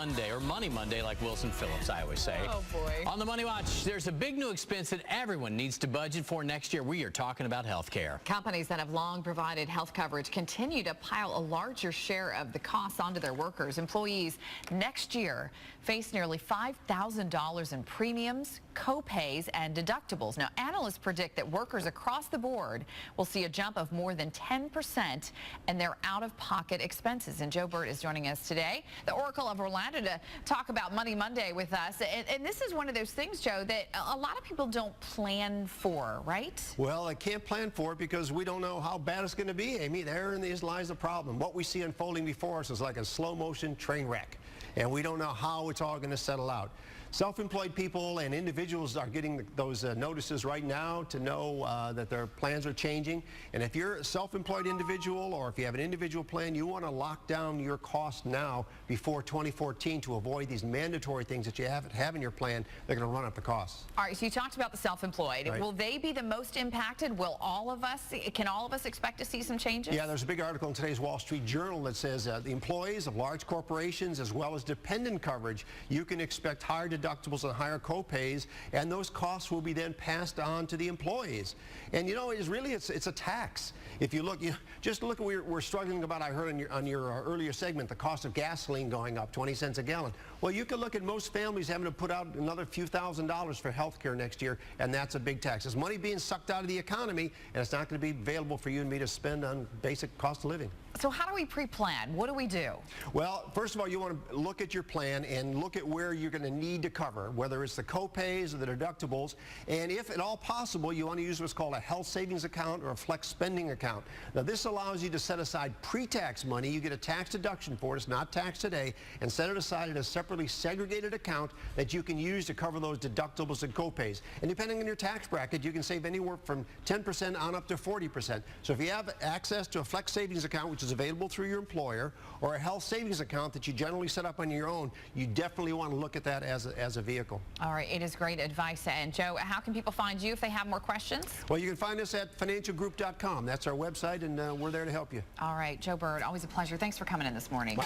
Monday, or Money Monday, like Wilson Phillips, I always say. Oh, boy. On the Money Watch, there's a big new expense that everyone needs to budget for next year. We are talking about health care. Companies that have long provided health coverage continue to pile a larger share of the costs onto their workers. Employees next year face nearly $5,000 in premiums, co-pays, and deductibles. Now, analysts predict that workers across the board will see a jump of more than 10% in their out-of-pocket expenses. And Joe Bert is joining us today, the Oracle of Orlando, to talk about Money Monday with us. And this is one of those things, Joe, that a lot of people don't plan for, right? Well, I can't plan for it because we don't know how bad it's going to be, Amy. Therein lies the problem. What we see unfolding before us is like a slow-motion train wreck, and we don't know how it's all going to settle out. Self-employed people and individuals are getting those notices right now to know that their plans are changing. And if you're a self-employed individual, or if you have an individual plan, you want to lock down your costs now before 2014 to avoid these mandatory things that you have in your plan. They're going to run up the costs. All right, so you talked about the self-employed. Right. Will they be the most impacted? Can all of us expect to see some changes? Yeah, there's a big article in today's Wall Street Journal that says the employees of large corporations, as well as dependent coverage, you can expect higher deductibles and higher co-pays, and those costs will be then passed on to the employees. And you know, it's a tax. If you look, just look at what we're struggling about. I heard on your earlier segment, the cost of gasoline going up 20 cents a gallon. Well, you can look at most families having to put out another few $1,000s for health care next year, and that's a big tax. There's money being sucked out of the economy, and it's not going to be available for you and me to spend on basic cost of living. So how do we pre-plan? What do we do? Well, first of all, you want to look at your plan and look at where you're going to need to cover, whether it's the co-pays or the deductibles. And if at all possible, you want to use what's called a health savings account or a flex spending account. Now, this allows you to set aside pre-tax money. You get a tax deduction for it. It's not taxed today. And set it aside in a separately segregated account that you can use to cover those deductibles and co-pays. And depending on your tax bracket, you can save anywhere from 10% on up to 40%. So if you have access to a flex savings account, which is available through your employer, or a health savings account that you generally set up on your own, you definitely want to look at that as a vehicle. All right, it is great advice. And Joe, how can people find you if they have more questions? Well, you can find us at financialgroup.com. That's our website, and we're there to help you. All right, Joe Bert, always a pleasure. Thanks for coming in this morning.